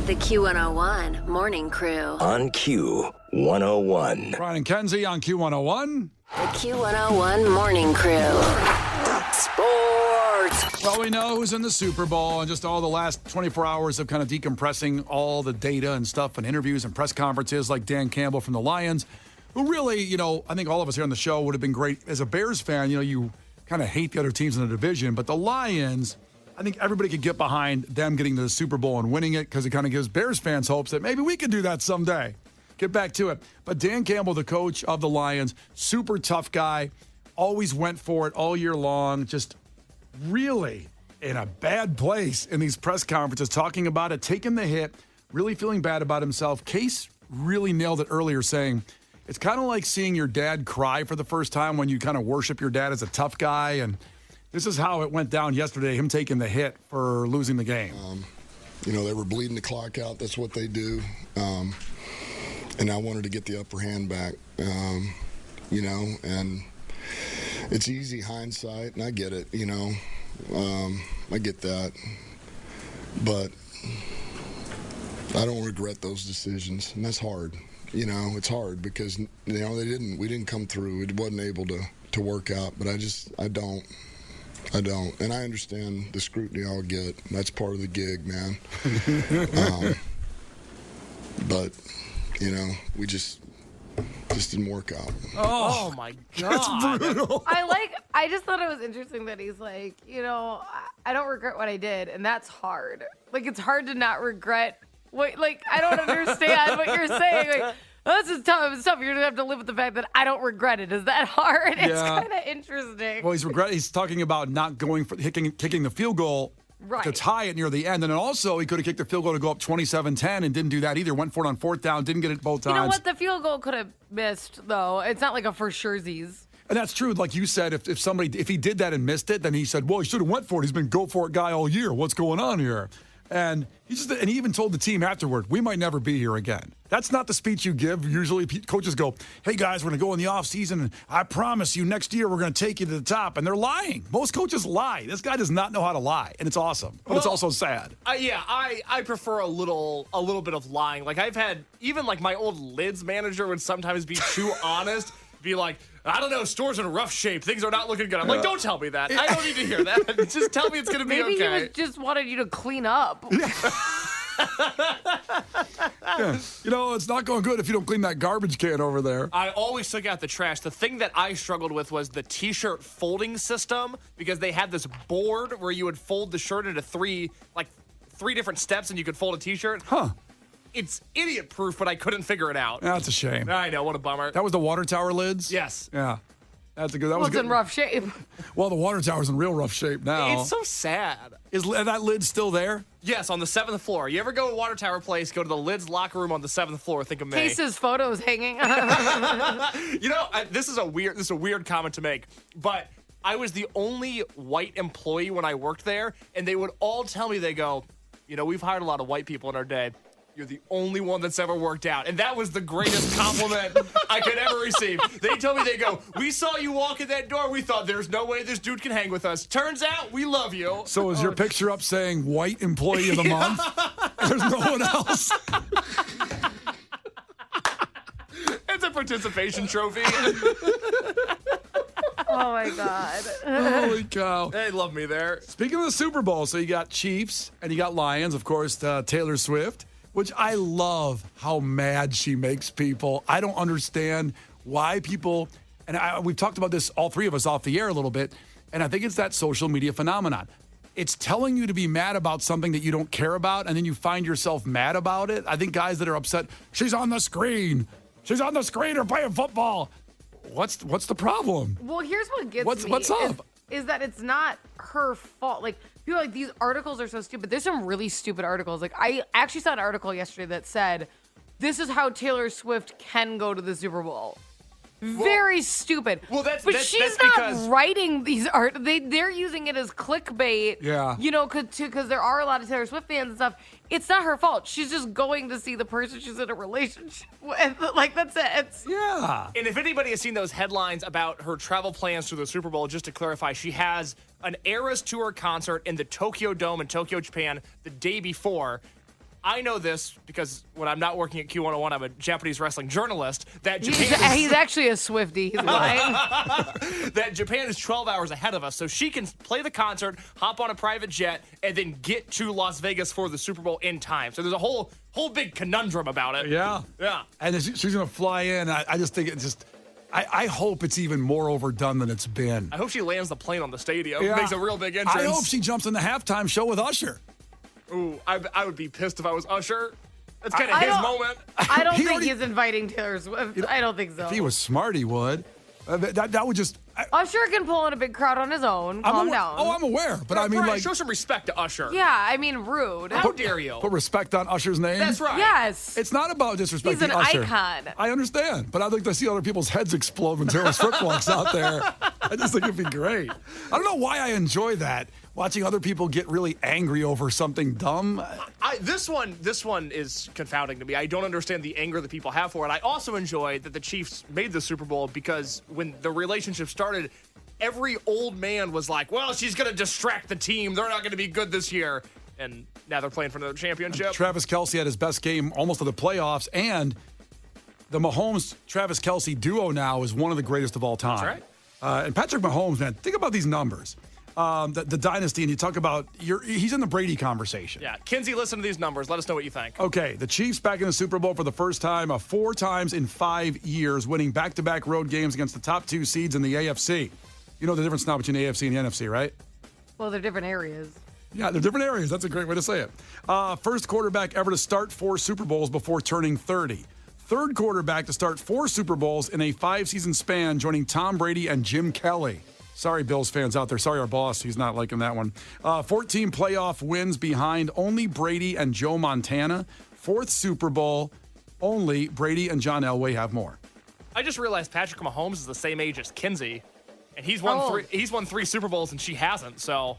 The Q101 Morning Crew. On Q101. Brian and Kenzie on Q101. The Q101 Morning Crew. Sports. Well, we know who's in the Super Bowl and just all the last 24 hours of kind of decompressing all the data and stuff and interviews and press conferences like Dan Campbell from the Lions, who really, I think all of us here on the show would have been great. As a Bears fan, you kind of hate the other teams in the division, but the Lions, I think everybody could get behind them getting to the Super Bowl and winning it because it kind of gives Bears fans hopes that maybe we could do that someday. Get back to it. But Dan Campbell, the coach of the Lions, super tough guy, always went for it all year long, just really in a bad place in these press conferences, talking about it, taking the hit, really feeling bad about himself. Case really nailed it earlier, saying it's kind of like seeing your dad cry for the first time when you kind of worship your dad as a tough guy. And this is how it went down yesterday, him taking the hit for losing the game. They were bleeding the clock out. That's what they do. And I wanted to get the upper hand back, and it's easy hindsight, and I get it, I get that. But I don't regret those decisions, and that's hard. It's hard because, we didn't come through. It wasn't able to work out, but I don't. And I understand the scrutiny I'll get. That's part of the gig, man. But, we just didn't work out. Oh my God. That's brutal. I just thought it was interesting that he's like, I don't regret what I did, and that's hard. Like, it's hard to not regret what, I don't understand what you're saying. Like, this is tough. It's tough. You're going to have to live with the fact that I don't regret it. Is that hard? It's kind of interesting. Well, he's talking about not going for kicking the field goal to tie it near the end. And then also he could have kicked the field goal to go up 27-10 and didn't do that either. Went for it on fourth down, didn't get it both times. You know what? The field goal could have missed, though. It's not like a for surezies. And that's true. Like you said, if he did that and missed it, then he said, well, he should have went for it. He's been go for it guy all year. What's going on here? And he even told the team afterward, we might never be here again. That's not the speech you give. Usually coaches go, hey, guys, we're going to go in the offseason, and I promise you next year we're going to take you to the top. And they're lying. Most coaches lie. This guy does not know how to lie, and it's awesome. But it's also sad. I prefer a little bit of lying. Like, I've had, even like my old lids manager would sometimes be too honest, be like, I don't know, store's in rough shape. Things are not looking good. I'm like, don't tell me that. I don't need to hear that. Just tell me it's going to be okay. Maybe he just wanted you to clean up. It's not going good if you don't clean that garbage can over there. I always took out the trash. The thing that I struggled with was the T-shirt folding system, because they had this board where you would fold the shirt into three different steps and you could fold a T-shirt. Huh. It's idiot-proof, but I couldn't figure it out. That's a shame. I know, what a bummer. That was the water tower lids? Yes. Yeah. That was It's good. in rough shape. Well, the water tower's in real rough shape now. It's so sad. Is that lid still there? Yes, on the 7th floor. You ever go to Water Tower Place, go to the Lids locker room on the 7th floor, think of me. Case's photos hanging. This is a weird comment to make, but I was the only white employee when I worked there, and they would all tell me, they go, we've hired a lot of white people in our day. You're the only one that's ever worked out. And that was the greatest compliment I could ever receive. They told me, they go, we saw you walk in that door. We thought there's no way this dude can hang with us. Turns out we love you. So is your picture up saying white employee of the month? There's no one else. It's a participation trophy. Oh, my God. Holy cow. They love me there. Speaking of the Super Bowl, so you got Chiefs and you got Lions, of course, Taylor Swift, which I love how mad she makes people. I don't understand why people, and we've talked about this, all three of us, off the air a little bit, and I think it's that social media phenomenon. It's telling you to be mad about something that you don't care about, and then you find yourself mad about it. I think guys that are upset, she's on the screen. She's on the screen or playing football. What's the problem? Well, here's what gets me. What's up? Is that it's not her fault. Like, people are like, these articles are so stupid. There's some really stupid articles. Like, I actually saw an article yesterday that said, this is how Taylor Swift can go to the Super Bowl. Very stupid. Well, but she's not writing these art. They're using it as clickbait. Yeah. Because there are a lot of Taylor Swift fans and stuff. It's not her fault. She's just going to see the person she's in a relationship with. Like, that's it. Yeah. And if anybody has seen those headlines about her travel plans to the Super Bowl, just to clarify, she has an Eras Tour concert in the Tokyo Dome in Tokyo, Japan, the day before. I know this because when I'm not working at Q101, I'm a Japanese wrestling journalist. That Japan He's actually a Swiftie. He's lying. that Japan is 12 hours ahead of us, so she can play the concert, hop on a private jet, and then get to Las Vegas for the Super Bowl in time. So there's a whole big conundrum about it. Yeah. Yeah. And she's going to fly in. I just think it's just, I hope it's even more overdone than it's been. I hope she lands the plane on the stadium. Yeah. Makes a real big entrance. I hope she jumps in the halftime show with Usher. Ooh, I would be pissed if I was Usher. That's kind of his moment. I don't He think already- he's inviting Taylor Swift. I don't think so. If he was smart, he would. That would just. Usher can pull in a big crowd on his own. Calm down. Oh, I'm aware. But I mean, Brian, like, show some respect to Usher. Yeah, I mean, rude. How dare you? put respect on Usher's name. That's right. Yes. It's not about disrespecting He's an Usher. icon. I understand, but I'd like to see other people's heads explode when Taylor Swift walks out there. I just think it'd be great. I don't know why I enjoy that, watching other people get really angry over something dumb. This one is confounding to me. I don't understand the anger that people have for it. I also enjoy that the Chiefs made the Super Bowl because when the relationship started, every old man was like, well, she's going to distract the team. They're not going to be good this year. And now they're playing for another championship. Travis Kelce had his best game almost of the playoffs, and the Mahomes-Travis Kelce duo now is one of the greatest of all time. That's right. And Patrick Mahomes, man, think about these numbers. The dynasty, and you talk about, he's in the Brady conversation. Yeah. Kenzie, listen to these numbers. Let us know what you think. Okay, the Chiefs back in the Super Bowl for the first time, 4 times in 5 years, winning back-to-back road games against the top 2 seeds in the AFC. You know the difference now between the AFC and the NFC, right? Well, they're different areas. Yeah, they're different areas. That's a great way to say it. First quarterback ever to start 4 Super Bowls before turning 30. Third quarterback to start 4 Super Bowls in a 5-season span, joining Tom Brady and Jim Kelly. Sorry, Bills fans out there. Sorry, our boss. He's not liking that one. 14 playoff wins behind only Brady and Joe Montana. 4th Super Bowl, only Brady and John Elway have more. I just realized Patrick Mahomes is the same age as Kenzie, and he's won three. He's won 3 Super Bowls and she hasn't. So.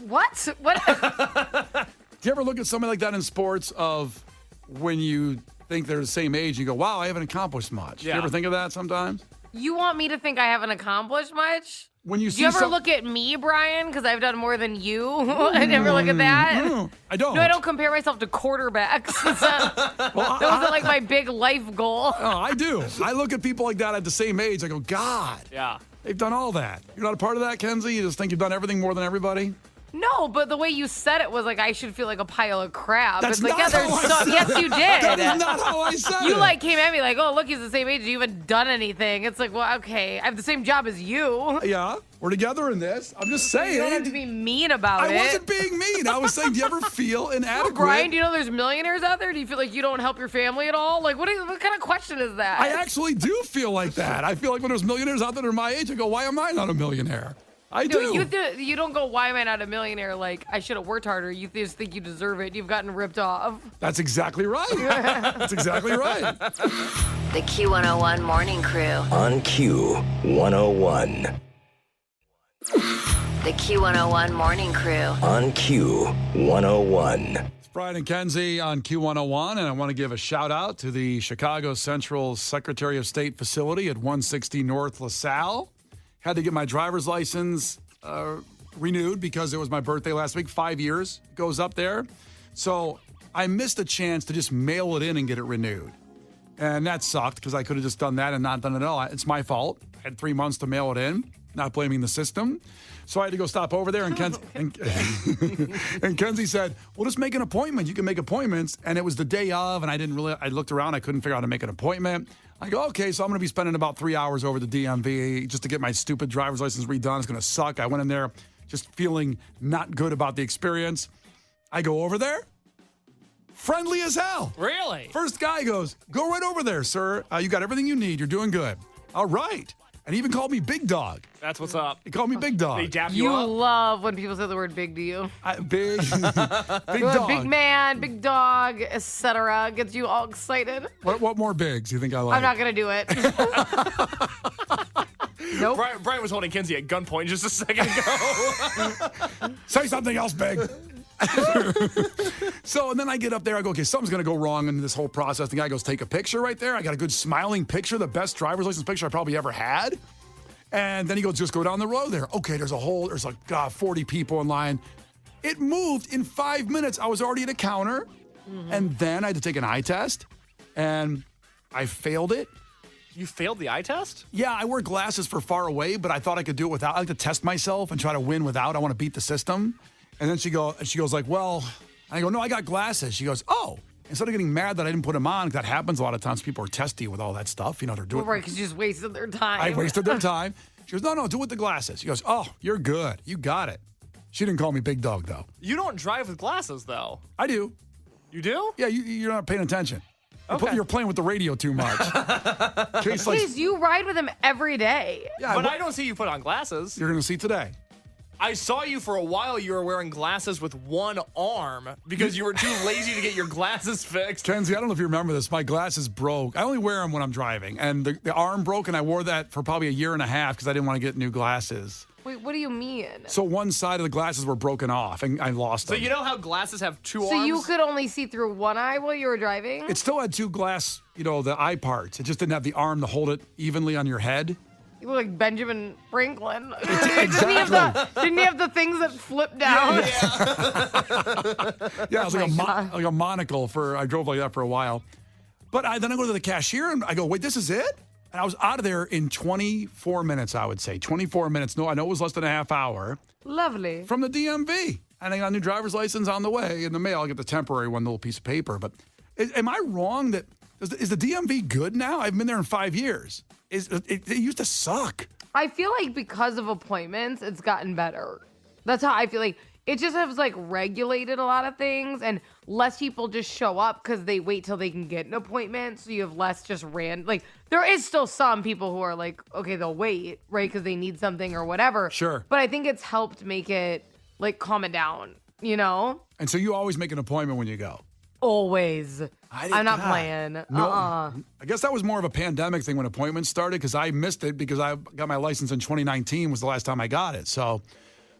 What? What? Do you ever look at somebody like that in sports of when you think they're the same age, you go, wow, I haven't accomplished much. Yeah. Do you ever think of that sometimes? You want me to think I haven't accomplished much? When you Do you ever look at me, Brian? Because I've done more than you. I never look at that. I don't. No, I don't compare myself to quarterbacks. That wasn't like my big life goal. Oh, I do. I look at people like that at the same age. I go, God, Yeah. they've done all that. You're not a part of that, Kenzie? You just think you've done everything more than everybody? No, but the way you said it was like I should feel like a pile of crap. That's It's like, not yeah, there's how I so. said Yes, it. you did. That is not how I said You it. like came at me like, oh, look, he's the same age. You haven't done anything. It's like, well, okay, I have the same job as you. Yeah, we're together in this. I'm just saying. You don't have to be mean about it. I wasn't being mean. I was saying, do you ever feel inadequate? Brian, do you know there's millionaires out there? Do you feel like you don't help your family at all? Like, what kind of question is that? I actually do feel like that. I feel like when there's millionaires out there that are my age, I go, why am I not a millionaire? I do. You don't go, why am I not a millionaire? Like, I should have worked harder. You just think you deserve it. You've gotten ripped off. That's exactly right. That's exactly right. The Q101 Morning Crew. On Q101. The Q101 Morning Crew. On Q101. It's Brian and Kenzie on Q101, and I want to give a shout out to the Chicago Central Secretary of State facility at 160 North LaSalle. Had to get my driver's license renewed because it was my birthday last week. 5 years goes up there. So I missed a chance to just mail it in and get it renewed. And that sucked because I could have just done that and not done it at all. It's my fault. I had 3 months to mail it in, not blaming the system. So I had to go stop over there, and Kenzie said, well, just make an appointment. You can make appointments. And it was the day of, and I looked around. I couldn't figure out how to make an appointment. I go, okay, so I'm going to be spending about 3 hours over the DMV just to get my stupid driver's license redone. It's going to suck. I went in there just feeling not good about the experience. I go over there. Friendly as hell. Really? First guy goes, go right over there, sir. You got everything you need. You're doing good. All right. And he even called me Big Dog. That's what's up. He called me Big Dog. They dap you You up. love when people say the word big to you. Big Dog. Big man, big dog, etc. Gets you all excited. What more bigs you think I like? I'm not going to do it. Nope. Brian was holding Kenzie at gunpoint just a second ago. Say something else, Big. So, and then I get up there, I go, okay, something's going to go wrong in this whole process. The guy goes, take a picture right there. I got a good smiling picture, the best driver's license picture I probably ever had. And then he goes, just go down the road there. Okay, there's like 40 people in line. It moved in 5 minutes. I was already at a counter, and then I had to take an eye test, and I failed it. You failed the eye test? Yeah, I wear glasses for far away, but I thought I could do it without. I like to test myself and try to win without. I want to beat the system. And then she goes like, well, I go, no, I got glasses. She goes, oh. Instead of getting mad that I didn't put them on, because that happens a lot of times. People are testy with all that stuff. You know, they're doing. Well, right, because you just wasted their time. I wasted their time. She goes, no, do it with the glasses. She goes, oh, you're good. You got it. She didn't call me big dog, though. You don't drive with glasses, though. I do. You do? Yeah, you're not paying attention. Okay. You're playing with the radio too much. Please, you ride with him every day. Yeah, But I don't see you put on glasses. You're going to see today. I saw you for a while. You were wearing glasses with one arm because you were too lazy to get your glasses fixed. Kenzie, I don't know if you remember this. My glasses broke. I only wear them when I'm driving. And the arm broke, and I wore that for probably a year and a half because I didn't want to get new glasses. Wait, what do you mean? So one side of the glasses were broken off, and I lost them. So you know how glasses have two arms? So you could only see through one eye while you were driving? It still had two glass, the eye parts. It just didn't have the arm to hold it evenly on your head. You look like Benjamin Franklin. Exactly. Didn't he have the things that flip down? Yeah, it was like a monocle I drove like that for a while. But then I go to the cashier and I go, wait, this is it? And I was out of there in 24 minutes, I would say. 24 minutes. No, I know it was less than a half hour. Lovely. From the DMV. And I got a new driver's license on the way in the mail. I get the temporary one, little piece of paper. But am I wrong that, is the DMV good now? I've been there in 5 years. It used to suck. I feel like because of appointments, it's gotten better. That's how I feel like it just has like regulated a lot of things and less people just show up because they wait till they can get an appointment. So you have less just like there is still some people who are like, okay, they'll wait, right? Because they need something or whatever. Sure. But I think it's helped make it like calm it down, And so you always make an appointment when you go. Always. I'm not playing. No, I guess that was more of a pandemic thing when appointments started because I missed it because I got my license in 2019 was the last time I got it. So,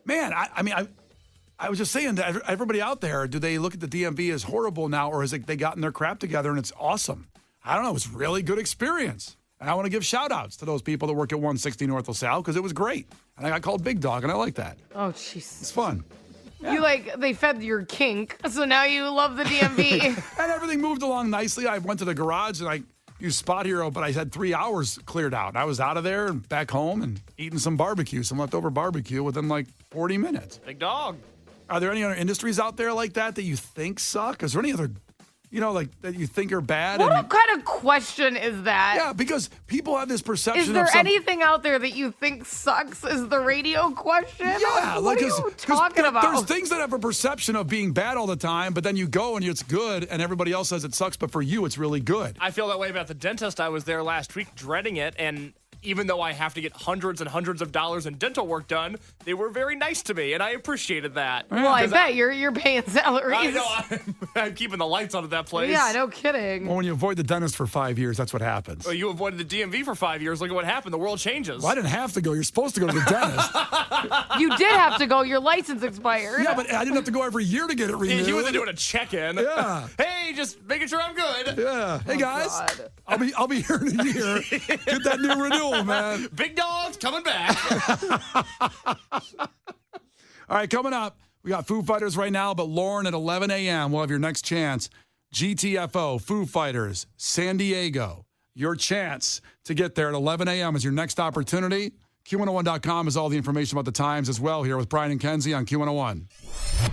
man, I was just saying to everybody out there, do they look at the DMV as horrible now or is it they gotten their crap together and it's awesome? I don't know. It was a really good experience. And I want to give shout outs to those people that work at 160 North LaSalle because it was great. And I got called Big Dog and I like that. Oh, jeez. It's fun. They fed your kink, so now you love the DMV. And everything moved along nicely. I went to the garage and I used Spot Hero, but I had 3 hours cleared out. I was out of there and back home and eating some leftover barbecue within like 40 minutes. Big dog. Are there any other industries out there like that you think suck? Is there any other, that you think are bad? What kind of question is that? Yeah, because people have this perception Is there of anything out there that you think sucks is the radio question? Yeah, what are you talking about? There's things that have a perception of being bad all the time, but then you go and it's good, and everybody else says it sucks, but for you, it's really good. I feel that way about the dentist. I was there last week dreading it, and even though I have to get hundreds and hundreds of dollars in dental work done, they were very nice to me, and I appreciated that. Well, I bet you're paying salaries. I know. I'm keeping the lights on at that place. Yeah, no kidding. Well, when you avoid the dentist for 5 years, that's what happens. Well, you avoided the DMV for 5 years. Look at what happened. The world changes. Well, I didn't have to go. You're supposed to go to the dentist. You did have to go. Your license expired. Yeah, but I didn't have to go every year to get it renewed. You were doing a check-in. Yeah. Hey, just making sure I'm good. Yeah. Hey, guys. God. I'll be here in a year. Get that new renewal, man. Big dog's coming back. All right, coming up, we got Foo Fighters right now, but Lauren at 11 a.m. will have your next chance. GTFO, Foo Fighters, San Diego. Your chance to get there at 11 a.m. is your next opportunity. Q101.com is all the information about the times as well here with Brian and Kenzie on Q101.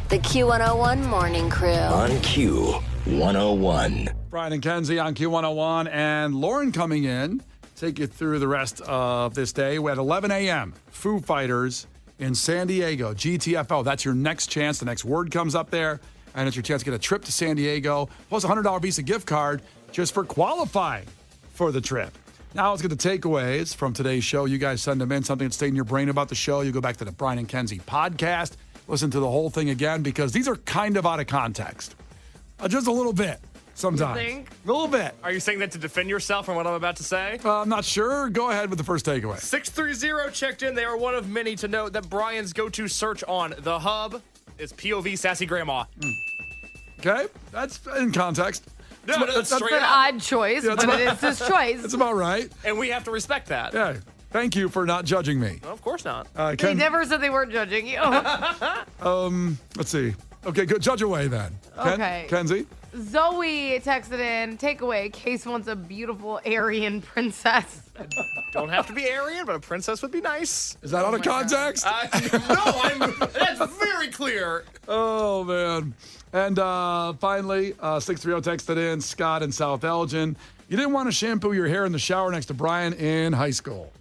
The Q101 Morning Crew. On Q101. Brian and Kenzie on Q101 and Lauren coming in. Take you through the rest of this day. We're at 11 a.m. Foo Fighters in San Diego, GTFO. That's your next chance. The next word comes up there, and it's your chance to get a trip to San Diego, plus a $100 Visa gift card just for qualifying for the trip. Now let's get the takeaways from today's show. You guys send them in, something that stayed in your brain about the show. You go back to the Brian and Kenzie podcast, listen to the whole thing again, because these are kind of out of context. Just a little bit. Sometimes. You think? A little bit. Are you saying that to defend yourself from what I'm about to say? I'm not sure. Go ahead with the first takeaway. 630 checked in. They are one of many to note that Brian's go-to search on the hub is POV Sassy Grandma. Okay? That's in context. No, that's It's straight an up. odd choice, Yeah, but it is his choice. That's about right. And we have to respect that. Yeah. Thank you for not judging me. Well, of course not. They never said they weren't judging you. Let's see. Okay, good. Judge away then. Okay. Kenzie? Zoe texted in, takeaway, Case wants a beautiful Aryan princess. Don't have to be Aryan, but a princess would be nice. Is that out of context? That's very clear. Oh, man. And finally, 630 texted in, Scott in South Elgin. You didn't want to shampoo your hair in the shower next to Brian in high school.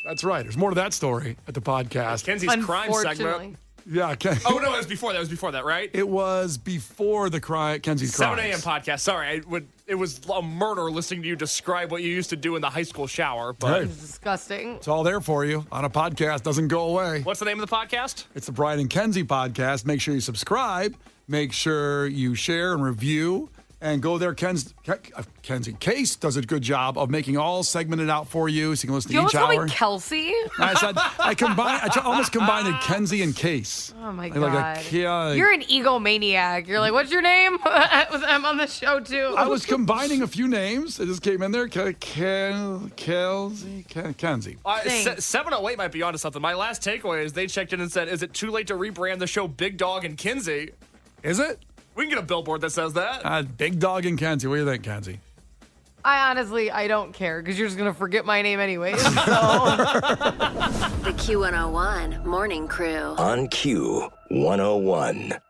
That's right. There's more to that story at the podcast. Kenzie's crime segment. Yeah. Oh, no, it was before that. It was before that, right? It was before the Kenzie's crimes. 7 a.m. podcast. Sorry, it was a murder listening to you describe what you used to do in the high school shower. But It's disgusting. It's all there for you on a podcast. Doesn't go away. What's the name of the podcast? It's the Brian and Kenzie podcast. Make sure you subscribe. Make sure you share and review. And go there. Kenzie Case does a good job of making all segmented out for you, so you can listen Do you to almost each call hour. me Kelsey? I almost combined Kenzie and Case. Oh, my Like God. You're an egomaniac. You're like, what's your name? I'm on the show, too. I was combining a few names. It just came in there. Kenzie. 708 might be onto something. My last takeaway is they checked in and said, is it too late to rebrand the show Big Dog and Kenzie? Is it? We can get a billboard that says that. Big Dog and Kenzie. What do you think, Kenzie? I don't care because you're just going to forget my name anyways. So. The Q101 Morning Crew. On Q101.